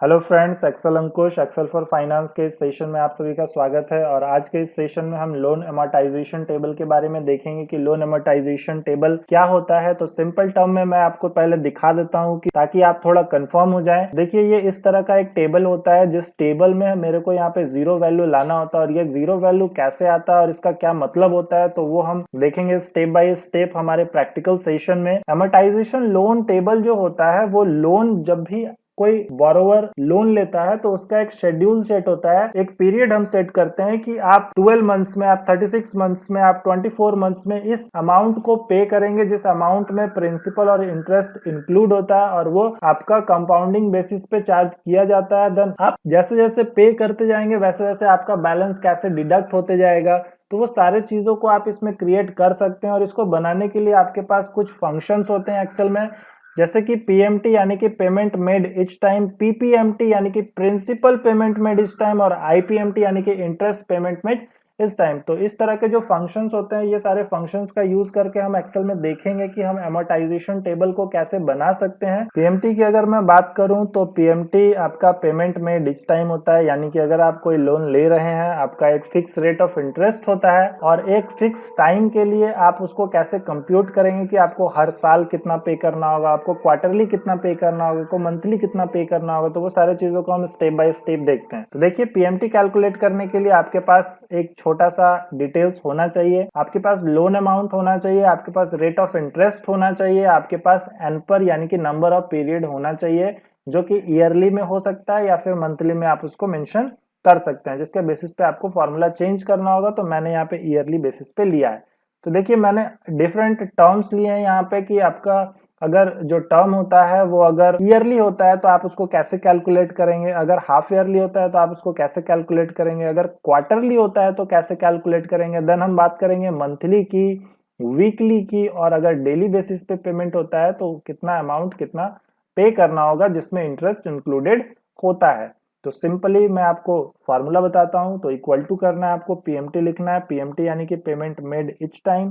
Hello friends, Excel Ankush Excel for finance के इस session में आप सभी का स्वागत है। और आज के इस सेशन में हम लोन अमोर्टाइजेशन टेबल के बारे में देखेंगे कि लोन अमोर्टाइजेशन टेबल क्या होता है। तो सिंपल टर्म में मैं आपको पहले दिखा देता हूं कि ताकि आप थोड़ा कंफर्म हो जाएं। देखिए, ये इस तरह का एक टेबल होता है जिस टेबल में मेरे को यहाँ पे जीरो वैल्यू लाना होता है। और ये जीरो वैल्यू कैसे आता है और इसका क्या मतलब होता है, तो वो हम देखेंगे स्टेप बाय स्टेप हमारे प्रैक्टिकल सेशन में। अमोर्टाइजेशन लोन टेबल जो होता है, वो लोन जब भी कोई बोरोवर लोन लेता है तो उसका एक शेड्यूल सेट होता है, एक पीरियड हम सेट करते हैं कि आप 12 मंथ्स में, आप 36 मंथ्स में, आप 24 मंथ्स में इस अमाउंट को पे करेंगे जिस अमाउंट में प्रिंसिपल और इंटरेस्ट इंक्लूड होता है, और वो आपका कंपाउंडिंग बेसिस पे चार्ज किया जाता है। देन आप जैसे जैसे पे करते जाएंगे वैसे वैसे आपका बैलेंस कैसे डिडक्ट होते जाएगा, तो वो सारे चीजों को आप इसमें क्रिएट कर सकते हैं। और इसको बनाने के लिए आपके पास कुछ फंक्शंस होते हैं एक्सेल में, जैसे कि पीएमटी यानी कि payment made each time, PPMT यानी कि principal payment made each time, और आईपीएमटी यानी कि interest payment made each time. तो इस तरह के जो फंक्शंस होते हैं, ये सारे फंक्शंस का यूज करके हम एक्सेल में देखेंगे कि हम अमोर्टाइजेशन टेबल को कैसे बना सकते हैं। पीएमटी की अगर मैं बात करूं तो पीएमटी आपका पेमेंट मेड इच टाइम होता है, यानी कि अगर आप कोई लोन ले रहे हैं, आपका एक फिक्स रेट ऑफ इंटरेस्ट होता है और एक फिक्स टाइम के लिए आप उसको कैसे कंप्यूट करेंगे कि आपको हर साल कितना पे करना होगा, आपको क्वार्टरली कितना पे करना होगा, आपको मंथली कितना पे करना होगा। तो वो सारे चीजों को हम स्टेप बाय स्टेप देखते हैं। तो देखिए, पीएमटी कैलकुलेट करने के लिए आपके पास एक छोटा सा डिटेल्स होना चाहिए, आपके पास लोन अमाउंट होना चाहिए, आपके पास रेट ऑफ इंटरेस्ट होना चाहिए, आपके पास एनपर यानी कि नंबर ऑफ पीरियड होना चाहिए, जो कि ईयरली में हो सकता है या फिर मंथली में आप उसको मेंशन कर सकते हैं, जिसके बेसिस पे आपको फॉर्मूला चेंज करना होगा। तो मैंने यहाँ पे ईयरली बेसिस पे लिया है। तो देखिए, मैंने डिफरेंट टर्म्स लिए हैं यहाँ पे कि आपका अगर जो टर्म होता है वो अगर ईयरली होता है तो आप उसको कैसे कैलकुलेट करेंगे, अगर हाफ ईयरली होता है तो आप उसको कैसे कैलकुलेट करेंगे, अगर क्वार्टरली होता है तो कैसे कैलकुलेट करेंगे। देन हम बात करेंगे मंथली की, वीकली की, और अगर डेली बेसिस पे पेमेंट होता है तो कितना अमाउंट कितना पे करना होगा जिसमें इंटरेस्ट इंक्लूडेड होता है। तो सिंपली मैं आपको फॉर्मूला बताता हूं। तो इक्वल टू करना है, आपको पीएमटी लिखना है, पीएमटी यानी कि payment made each time.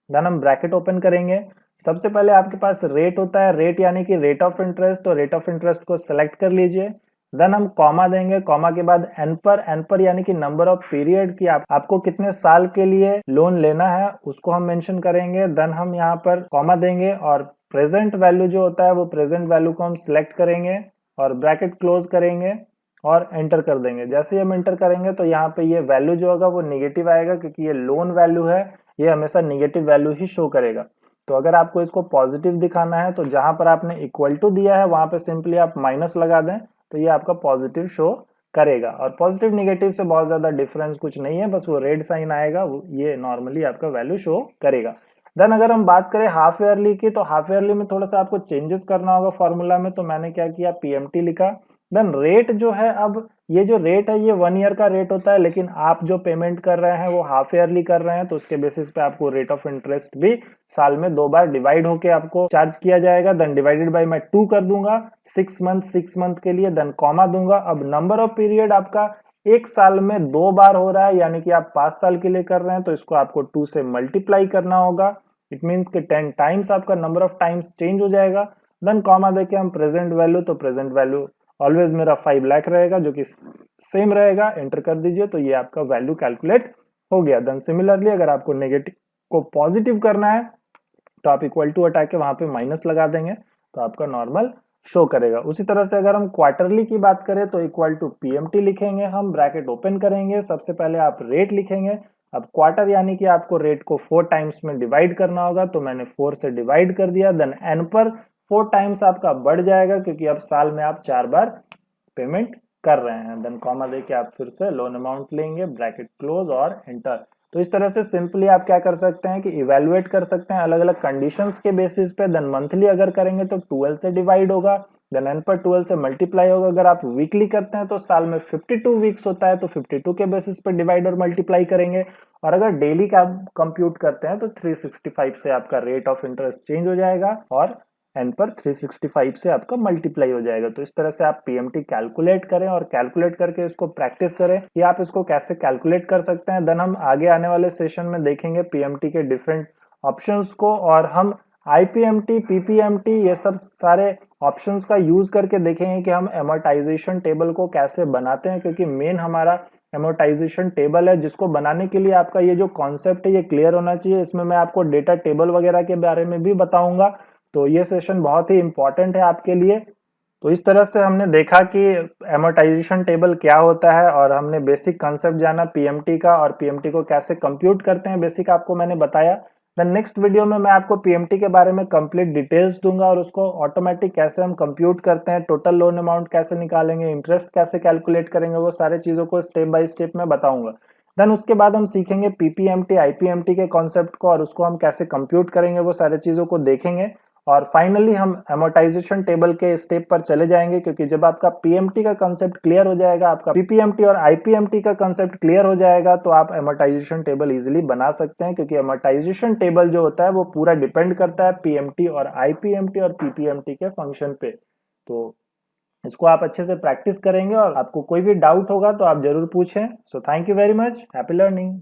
Then हम ब्रैकेट ओपन करेंगे। सबसे पहले आपके पास रेट होता है, रेट यानी कि रेट ऑफ इंटरेस्ट, तो रेट ऑफ इंटरेस्ट को सिलेक्ट कर लीजिए। देन हम कॉमा देंगे, कॉमा के बाद एन पर यानी कि नंबर ऑफ पीरियड की आपको कितने साल के लिए लोन लेना है उसको हम मेंशन करेंगे। देन हम यहाँ पर कॉमा देंगे और प्रेजेंट वैल्यू जो होता है वो प्रेजेंट वैल्यू को हम सिलेक्ट करेंगे और ब्रैकेट क्लोज करेंगे और एंटर कर देंगे। जैसे ही हम एंटर करेंगे तो यहाँ पे ये वैल्यू जो होगा वो निगेटिव आएगा, क्योंकि ये लोन वैल्यू है, ये हमेशा निगेटिव वैल्यू ही शो करेगा। तो अगर आपको इसको पॉजिटिव दिखाना है तो जहां पर आपने इक्वल टू दिया है वहां पे सिंपली आप माइनस लगा दें, तो ये आपका पॉजिटिव शो करेगा। और पॉजिटिव निगेटिव से बहुत ज्यादा डिफरेंस कुछ नहीं है, बस वो रेड साइन आएगा, ये नॉर्मली आपका वैल्यू शो करेगा। देन अगर हम बात करें हाफ ईयरली की, तो हाफ ईयरली में थोड़ा सा आपको चेंजेस करना होगा फॉर्मूला में। तो मैंने क्या किया, पीएमटी लिखा। देन रेट जो है, अब ये जो रेट है ये 1 ईयर का रेट होता है, लेकिन आप जो पेमेंट कर रहे हैं वो हाफ ईयरली कर रहे हैं, तो उसके बेसिस पे आपको रेट ऑफ इंटरेस्ट भी साल में 2 बार डिवाइड होके आपको चार्ज किया जाएगा। देन डिवाइडेड बाय मैं 2 कर दूंगा 6 मंथ के लिए। देन कॉमा दूंगा। अब नंबर ऑफ पीरियड आपका एक साल में 2 बार हो रहा है, यानी कि आप 5 साल के लिए कर रहे हैं, तो इसको आपको 2 से मल्टीप्लाई करना होगा। इट मीन्स कि 10 टाइम्स आपका नंबर ऑफ टाइम्स चेंज हो जाएगा। देन कॉमा देके हम प्रेजेंट वैल्यू, तो प्रेजेंट वैल्यू ऑलवेज मेरा 5 लाख रहेगा, जो कि सेम रहेगा। एंटर कर दीजिए, तो ये आपका वैल्यू कैलकुलेट हो गया। देन सिमिलरली अगर आपको नेगेटिव को पॉजिटिव करना है तो आप इक्वल टू हटा के वहां पे माइनस लगा देंगे, तो आपका नॉर्मल शो करेगा। उसी तरह से अगर हम क्वार्टरली की बात करें तो इक्वल टू पीएमटी लिखेंगे, हम ब्रैकेट ओपन करेंगे। सबसे पहले आप रेट लिखेंगे। अब क्वार्टर यानी कि आपको रेट को 4 टाइम्स में डिवाइड करना होगा, तो मैंने 4 से डिवाइड कर दिया। देन एन पर 4 टाइम्स आपका बढ़ जाएगा, क्योंकि अब साल में आप 4 बार पेमेंट कर रहे हैं। देन कॉमा देके आप फिर से लोन अमाउंट लेंगे, ब्रैकेट क्लोज और एंटर। तो इस तरह से सिंपली आप क्या कर सकते हैं कि इवेलुएट कर सकते हैं अलग अलग कंडीशंस के बेसिस पे। देन मंथली अगर करेंगे तो 12 से डिवाइड होगा, देन एन पर 12 से मल्टीप्लाई होगा। अगर आप वीकली करते हैं तो साल में 52 वीक्स होता है, तो 52 के बेसिस पे डिवाइड और मल्टीप्लाई करेंगे। और अगर डेली का कंप्यूट करते हैं तो 365 से आपका रेट ऑफ इंटरेस्ट चेंज हो जाएगा और एन पर 365 से आपका मल्टीप्लाई हो जाएगा। तो इस तरह से आप पीएमटी कैलकुलेट करें और कैलकुलेट करके इसको प्रैक्टिस करें कि आप इसको कैसे कैलकुलेट कर सकते हैं। देन हम आगे आने वाले सेशन में देखेंगे पीएमटी के डिफरेंट ऑप्शंस को, और हम आईपीएमटी, पीपीएमटी, ये सब सारे ऑप्शंस का यूज करके देखेंगे कि हम एमोर्टाइजेशन टेबल को कैसे बनाते हैं, क्योंकि मेन हमारा एमोर्टाइजेशन टेबल है, जिसको बनाने के लिए आपका ये जो कॉन्सेप्ट है ये क्लियर होना चाहिए। इसमें मैं आपको डेटा टेबल वगैरह के बारे में भी बताऊंगा, तो ये सेशन बहुत ही इंपॉर्टेंट है आपके लिए। तो इस तरह से हमने देखा कि एमोर्टाइजेशन टेबल क्या होता है और हमने बेसिक कंसेप्ट जाना पीएमटी का, और पीएमटी को कैसे कंप्यूट करते हैं बेसिक आपको मैंने बताया। देन नेक्स्ट वीडियो में मैं आपको पीएमटी के बारे में कंप्लीट डिटेल्स दूंगा और उसको ऑटोमेटिक कैसे हम कंप्यूट करते हैं, टोटल लोन अमाउंट कैसे निकालेंगे, इंटरेस्ट कैसे कैलकुलेट करेंगे, वो सारे चीजों को स्टेप बाय स्टेप में बताऊंगा। देन उसके बाद हम सीखेंगे पीपीएमटी, आईपीएमटी के कॉन्सेप्ट को और उसको हम कैसे कंप्यूट करेंगे, वो सारे चीजों को देखेंगे। और फाइनली हम एमोर्टाइजेशन टेबल के स्टेप पर चले जाएंगे, क्योंकि जब आपका पीएमटी का कंसेप्ट क्लियर हो जाएगा, आपका पीपीएमटी और आईपीएमटी का कंसेप्ट क्लियर हो जाएगा, तो आप एमोर्टाइजेशन टेबल इजीली बना सकते हैं। क्योंकि एमोर्टाइजेशन टेबल जो होता है वो पूरा डिपेंड करता है पीएमटी और आईपीएमटी और पीपीएमटी के फंक्शन पे। तो इसको आप अच्छे से प्रैक्टिस करेंगे और आपको कोई भी डाउट होगा तो आप जरूर पूछें। So thank you very much, happy learning.